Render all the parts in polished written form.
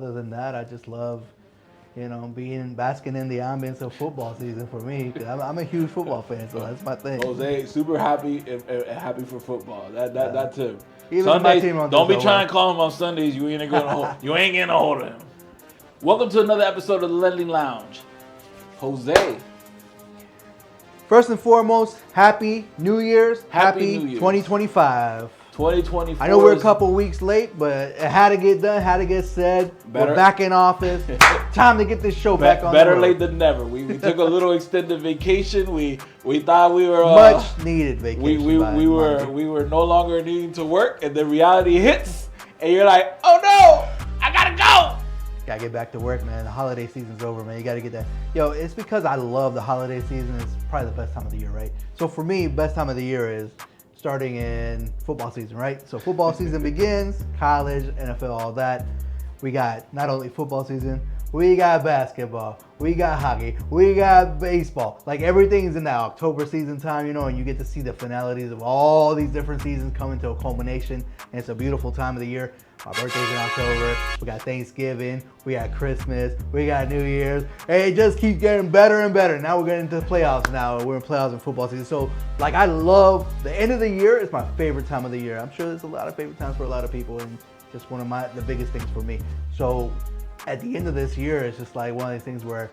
Other than that, I just love, basking in the ambience of football season for me. 'Cause I'm a huge football fan, so that's my thing. Jose, super happy and happy for football. That's him. Even if my team Sundays, don't be so trying well. to call him on Sundays. You ain't getting a hold of him. Welcome to another episode of the Ledley Lounge. Jose. First and foremost, Happy New Year's. Happy New Year's. 2025. 2024. I know we're a couple weeks late, but it had to get done, had to get said. We're back in office. Time to get this show back on. Better late than never. We took a little extended vacation. We thought we were much needed vacation. We were no longer needing to work, and then reality hits, and you're like, oh no, I gotta go. Gotta get back to work, man. The holiday season's over, man. You gotta get that. Yo, it's because I love the holiday season. It's probably the best time of the year, right? So for me, best time of the year is starting in football season, right? So football season begins, college, NFL, all that. We got not only football season, we got basketball, we got hockey, we got baseball. Like everything's in that October season time, and you get to see the finalities of all these different seasons coming to a culmination. And it's a beautiful time of the year. My birthday's in October. We got Thanksgiving. We got Christmas. We got New Year's. And it just keeps getting better and better. Now we're getting into the playoffs now. We're in playoffs in football season. So, I love the end of the year. It's my favorite time of the year. I'm sure there's a lot of favorite times for a lot of people, and just one of the biggest things for me. So, at the end of this year, it's just like one of these things where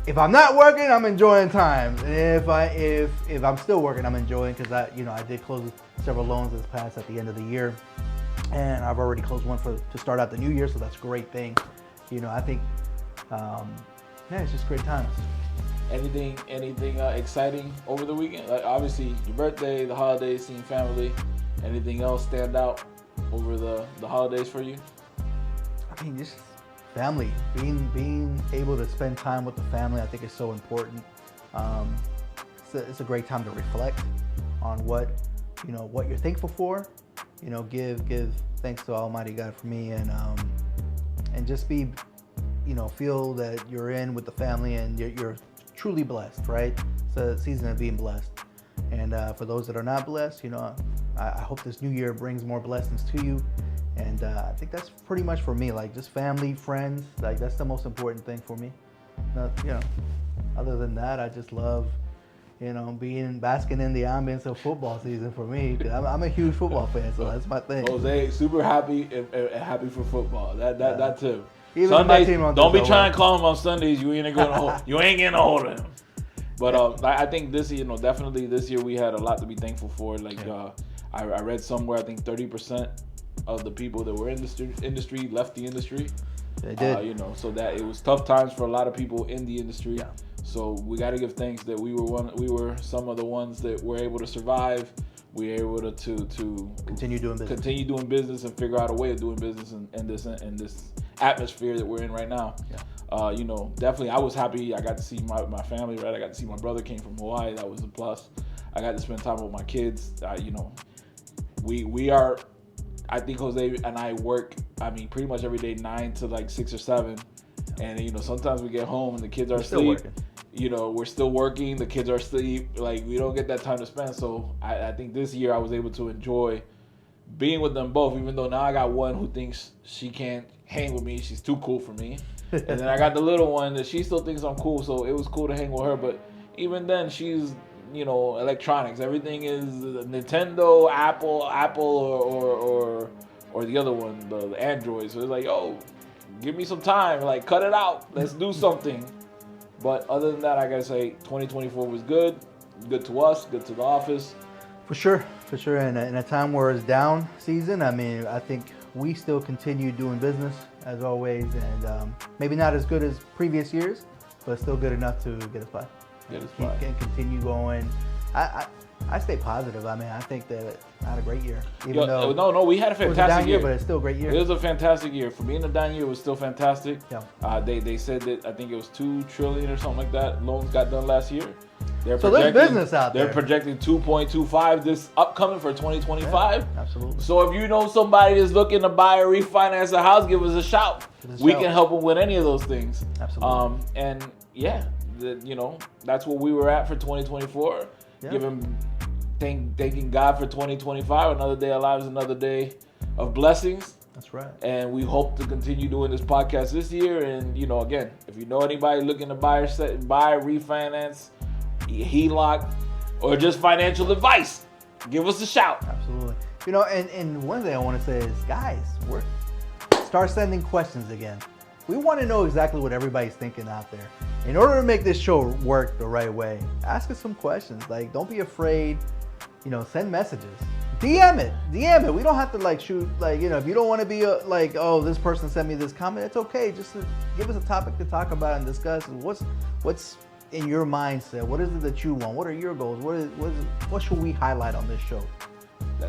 if I'm not working, I'm enjoying time. And if I'm still working, I'm enjoying because I did close several loans this past at the end of the year. And I've already closed one to start out the new year, so that's a great thing. I think, it's just great times. Anything exciting over the weekend? Like obviously your birthday, the holidays, seeing family. Anything else stand out over the holidays for you? I mean, just family. Being able to spend time with the family, I think is so important. It's a great time to reflect on what you're thankful for. Give thanks to Almighty God for me, and just be, feel that you're in with the family and you're truly blessed, right? It's a season of being blessed. And for those that are not blessed, I hope this new year brings more blessings to you. And I think that's pretty much for me, like just family, friends, like that's the most important thing for me. Other than that, I just love, basking in the ambience of football season for me. Cause I'm a huge football fan, so that's my thing. Jose, super happy and happy for football. That's him. Even Sundays, if my team don't be trying to call him on Sundays. You ain't getting a hold of him. But I think this year, definitely this year we had a lot to be thankful for. Like I read somewhere, I think 30% of the people that were in the industry left the industry. They did. So that it was tough times for a lot of people in the industry. Yeah. So we got to give thanks that we were some of the ones that were able to survive. We were able to continue doing business and figure out a way of doing business in this atmosphere that we're in right now. Yeah. Definitely I was happy. I got to see my family, right? I got to see my brother came from Hawaii. That was a plus. I got to spend time with my kids. We are, I think Jose and I work, pretty much every day 9 to like 6 or 7. And sometimes we get home and the kids are asleep. We're still working. The kids are asleep. Like we don't get that time to spend. So I think this year I was able to enjoy being with them both. Even though now I got one who thinks she can't hang with me. She's too cool for me. And then I got the little one that she still thinks I'm cool. So it was cool to hang with her. But even then, she's electronics. Everything is Nintendo, Apple, or the other one, the Android. So it's like, give me some time, like cut it out. Let's do something. But other than that, I gotta say 2024 was good to us, good to the office. For sure. And in a time where it's down season, I think we still continue doing business as always, and maybe not as good as previous years, but still good enough to get us by. And continue going. I stay positive. I think that I had a great year. We had a fantastic year, but it's still a great year. It was a fantastic year. For me in the down year, it was still fantastic. Yeah. They said that I think it was $2 trillion or something like that. Loans got done last year. So there's business out there. They're projecting 2.25 this upcoming for 2025. Yeah, absolutely. So if you know somebody that's looking to buy or refinance a house, give us a shout. We can help them with any of those things. Absolutely. And yeah, that's what we were at for 2024. Yeah. Thanking God for 2025. Another day of lives, another day of blessings. That's right. And we hope to continue doing this podcast this year. And, you know, again, if you know anybody looking to buy, refinance, HELOC, or just financial advice, give us a shout. Absolutely. You know, and one thing I want to say is, guys, start sending questions again. We want to know exactly what everybody's thinking out there. In order to make this show work the right way, ask us some questions. Like, don't be afraid. You know, send messages. DM it. We don't have to like shoot, like, you know, if you don't want to be like, oh, this person sent me this comment, it's okay. Just to give us a topic to talk about and discuss. What's in your mindset? What is it that you want? What are your goals? What should we highlight on this show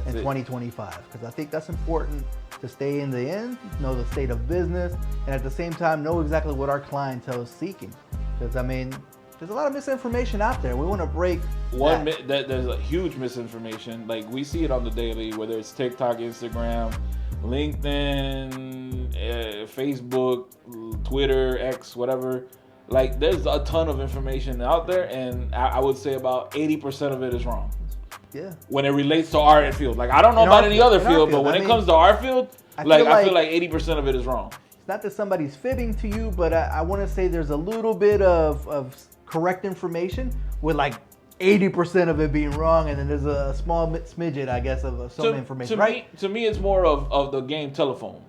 in 2025? Because I think that's important to stay in the end, know the state of business, and at the same time know exactly what our clientele is seeking. Because I mean, there's a lot of misinformation out there. We want to break there's a huge misinformation. Like, we see it on the daily, whether it's TikTok, Instagram, LinkedIn, Facebook, Twitter, X, whatever. Like, there's a ton of information out there, and I would say about 80% of it is wrong. Yeah. When it relates to our field. Like, I don't know about any other field, but when it comes to our field, I feel like 80% of it is wrong. It's not that somebody's fibbing to you, but I want to say there's a little bit of correct information with like 80% of it being wrong, and then there's a small smidget, I guess, of some information. To me, it's more of the game telephone.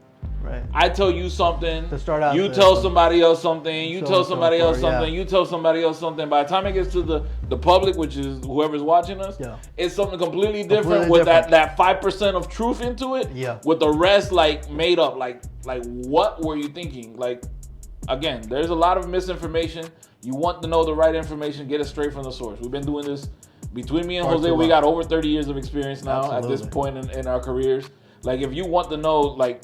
Right. I tell you something, to start out, you tell somebody else something, you tell somebody else something, yeah. you tell somebody else something. By the time it gets to the public, which is whoever's watching us, yeah. It's something completely different with that 5% of truth into it, yeah. With the rest like made up. Like what were you thinking? Like, again, there's a lot of misinformation. You want to know the right information, get it straight from the source. We've been doing this between me and Jose. We got over 30 years of experience now. Absolutely. At this point in our careers. Like, if you want to know, like,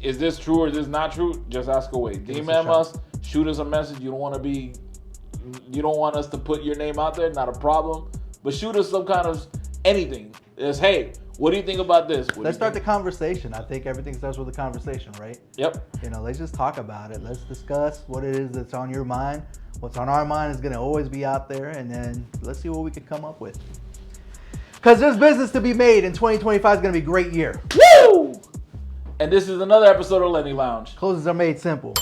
is this true or is this not true? Just ask away. DM us, shoot us a message. You don't want us to put your name out there, not a problem. But shoot us some kind of anything. It's, hey, what do you think about this? Let's start the conversation. I think everything starts with a conversation, right? Yep. You know, let's just talk about it. Let's discuss what it is that's on your mind. What's on our mind is going to always be out there, and then let's see what we can come up with. Because there's business to be made, and 2025 is going to be a great year. Woo! And this is another episode of Lenny Lounge. Closes are made simple.